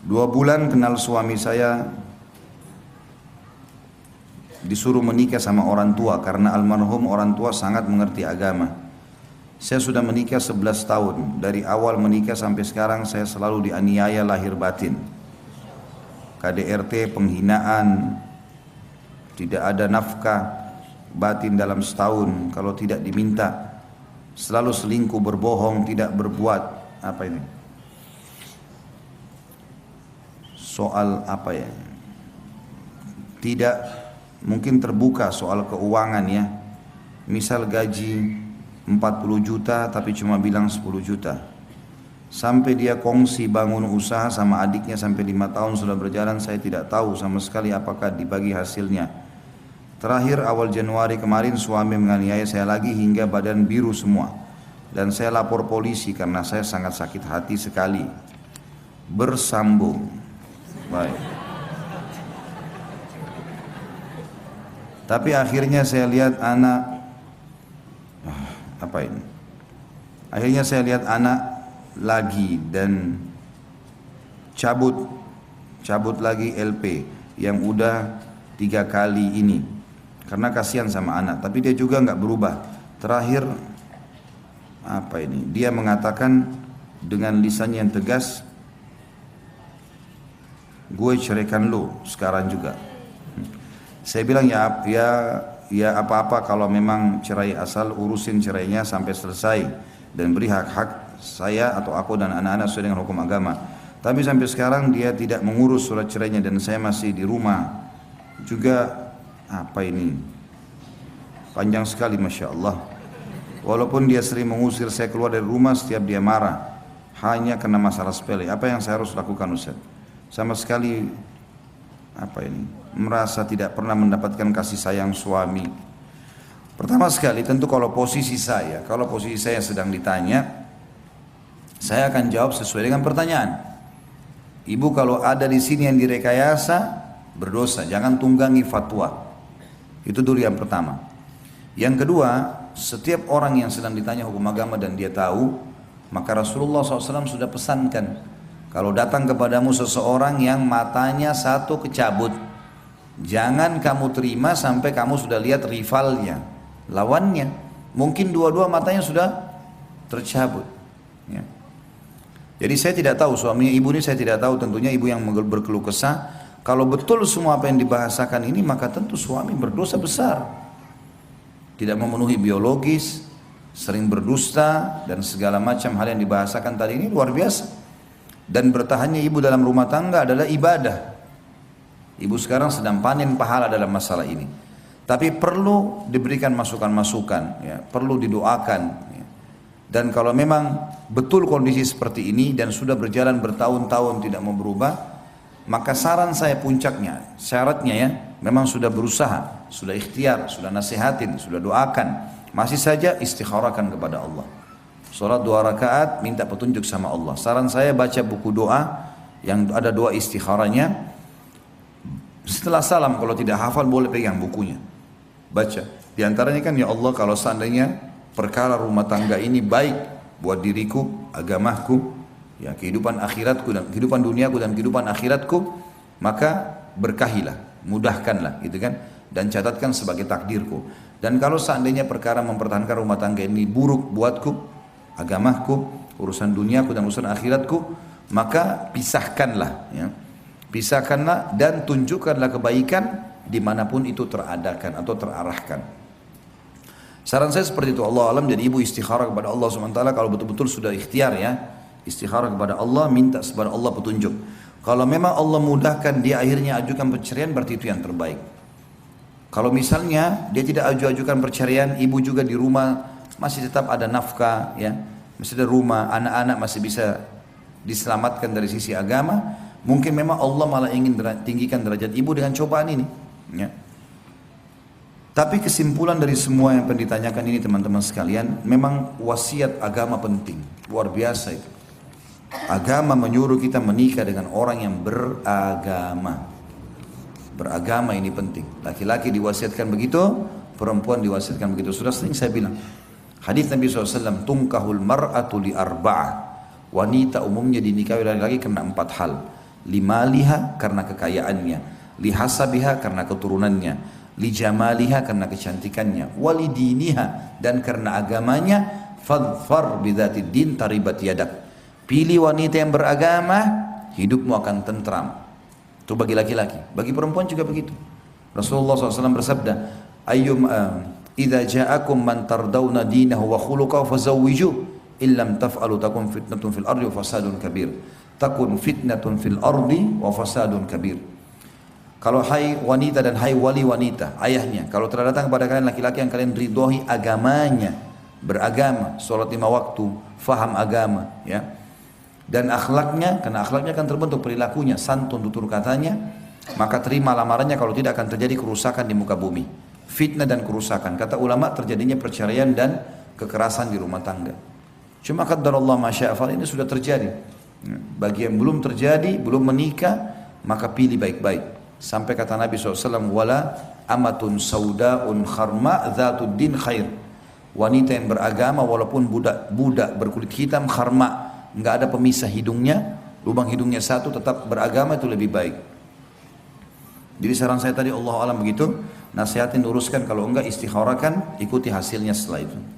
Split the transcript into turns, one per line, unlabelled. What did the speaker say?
2 bulan kenal suami saya, disuruh menikah sama orang tua karena almarhum orang tua sangat mengerti agama. Saya sudah menikah 11 tahun. Dari awal menikah sampai sekarang saya selalu dianiaya lahir batin. KDRT, penghinaan, tidak ada nafkah batin dalam setahun kalau tidak diminta. Selalu selingkuh, berbohong, tidak berbuat. Apa ini? Soal apa ya? Tidak mungkin terbuka soal keuangan ya. Misal gaji 40 juta tapi cuma bilang 10 juta. Sampai dia kongsi bangun usaha sama adiknya sampai 5 tahun sudah berjalan, saya tidak tahu sama sekali apakah dibagi hasilnya. Terakhir awal Januari kemarin suami menganiaya saya lagi hingga badan biru semua. Dan saya lapor polisi karena saya sangat sakit hati sekali. Bersambung. Baik. Tapi akhirnya saya lihat anak apa ini? Akhirnya saya lihat anak lagi dan cabut lagi LP yang udah 3 kali ini karena kasihan sama anak. Tapi dia juga nggak berubah. Terakhir apa ini? Dia mengatakan dengan lisannya yang tegas, gue ceraikan lo sekarang juga. Saya bilang ya apa-apa kalau memang cerai asal urusin cerainya sampai selesai dan beri hak-hak saya atau aku dan anak-anak sesuai dengan hukum agama. Tapi sampai sekarang dia tidak mengurus surat cerainya dan saya masih di rumah. Juga apa ini? Panjang sekali Masya Allah. Walaupun dia sering mengusir saya keluar dari rumah setiap dia marah. Hanya karena masalah sepele. Apa yang saya harus lakukan Ustaz? Sama sekali apa ini? Merasa tidak pernah mendapatkan kasih sayang suami. Pertama sekali tentu kalau posisi saya sedang ditanya, saya akan jawab sesuai dengan pertanyaan. Ibu kalau ada di sini yang direkayasa berdosa, jangan tunggangi fatwa. Itu dulu yang pertama. Yang kedua, setiap orang yang sedang ditanya hukum agama dan dia tahu, maka Rasulullah SAW sudah pesankan, kalau datang kepadamu seseorang yang matanya satu kecabut, jangan kamu terima sampai kamu sudah lihat rivalnya, lawannya. Mungkin dua-dua matanya sudah tercabut. Ya. Jadi saya tidak tahu, suaminya ibu ini saya tidak tahu, tentunya ibu yang berkeluh kesah. Kalau betul semua apa yang dibahasakan ini, maka tentu suami berdosa besar. Tidak memenuhi biologis, sering berdusta, dan segala macam hal yang dibahasakan tadi ini luar biasa. Dan bertahannya ibu dalam rumah tangga adalah ibadah. Ibu sekarang sedang panen pahala dalam masalah ini. Tapi perlu diberikan masukan-masukan, ya, perlu didoakan. Ya. Dan kalau memang betul kondisi seperti ini dan sudah berjalan bertahun-tahun tidak mau berubah, maka saran saya puncaknya, syaratnya ya, memang sudah berusaha, sudah ikhtiar, sudah nasihatin, sudah doakan, masih saja istikharahkan kepada Allah. Salat 2 rakaat minta petunjuk sama Allah. Saran saya baca buku doa yang ada doa istikharahnya. Setelah salam kalau tidak hafal boleh pegang bukunya. Baca. Di antaranya kan ya Allah kalau seandainya perkara rumah tangga ini baik buat diriku, agamaku, ya kehidupan akhiratku dan kehidupan duniaku dan kehidupan akhiratku, maka berkahilah, mudahkanlah gitu kan, dan catatkan sebagai takdirku. Dan kalau seandainya perkara mempertahankan rumah tangga ini buruk buatku, agamaku, urusan duniaku dan urusan akhiratku, maka pisahkanlah ya. Pisahkanlah dan tunjukkanlah kebaikan dimanapun itu teradakan atau terarahkan. Saran saya seperti itu. Allah alam. Jadi ibu istikharah kepada Allah SWT kalau betul-betul sudah ikhtiar ya, istikharah kepada Allah, minta kepada Allah petunjuk. Kalau memang Allah mudahkan dia akhirnya ajukan perceraian, berarti itu yang terbaik. Kalau misalnya dia tidak ajukan perceraian, ibu juga di rumah masih tetap ada nafkah ya, masih ada rumah, anak-anak masih bisa diselamatkan dari sisi agama, mungkin memang Allah malah ingin tinggikan derajat ibu dengan cobaan ini ya. Tapi kesimpulan dari semua yang pernah ditanyakan ini teman-teman sekalian, memang wasiat agama penting, luar biasa itu. Agama menyuruh kita menikah dengan orang yang beragama. Beragama ini penting. Laki-laki diwasiatkan begitu, perempuan diwasiatkan begitu. Sudah sering saya bilang, hadis Nabi SAW, tungkahul mar'atu li arba'ah. Wanita umumnya dinikahi laki-laki karena 4 hal. Limaliha karena kekayaannya, lihasabiha karena keturunannya, lijamaliha karena kecantikannya, walidiniha dan karena agamanya. Fadfar bidzatid din taribat yadak. Pilih wanita yang beragama, hidupmu akan tentram. Itu bagi laki-laki. Bagi perempuan juga begitu. Rasulullah SAW bersabda, idza ja'akum man tardawna dinahu wa khuluquhu fazawwiju illam taf'alu takun fitnatun fil ardi wa fasadun kabir. Takun fitnatun fil ardi wa fasadun kabir. Kalau hai wanita dan hai wali wanita, ayahnya, kalau telah datang kepada kalian laki-laki yang kalian ridhoi agamanya, beragama, sholat 5 waktu, faham agama, ya, dan akhlaknya, karena akhlaknya akan terbentuk perilakunya, santun tutur katanya, maka terima lamarannya, kalau tidak akan terjadi kerusakan di muka bumi, fitnah dan kerusakan. Kata ulama terjadinya perceraian dan kekerasan di rumah tangga. Cuma qadarullah masya'afal, ini sudah terjadi. Bagi yang belum terjadi, belum menikah, maka pilih baik-baik. Sampai kata Nabi SAW, wala amatun sauda'un kharma dhatud din khair. Wanita yang beragama walaupun budak berkulit hitam kharma, nggak ada pemisah hidungnya, lubang hidungnya satu, tetap beragama, itu lebih baik. Jadi saran saya tadi, Allah alam begitu, nasihatin luruskan, kalau enggak istikharahkan, ikuti hasilnya setelah itu.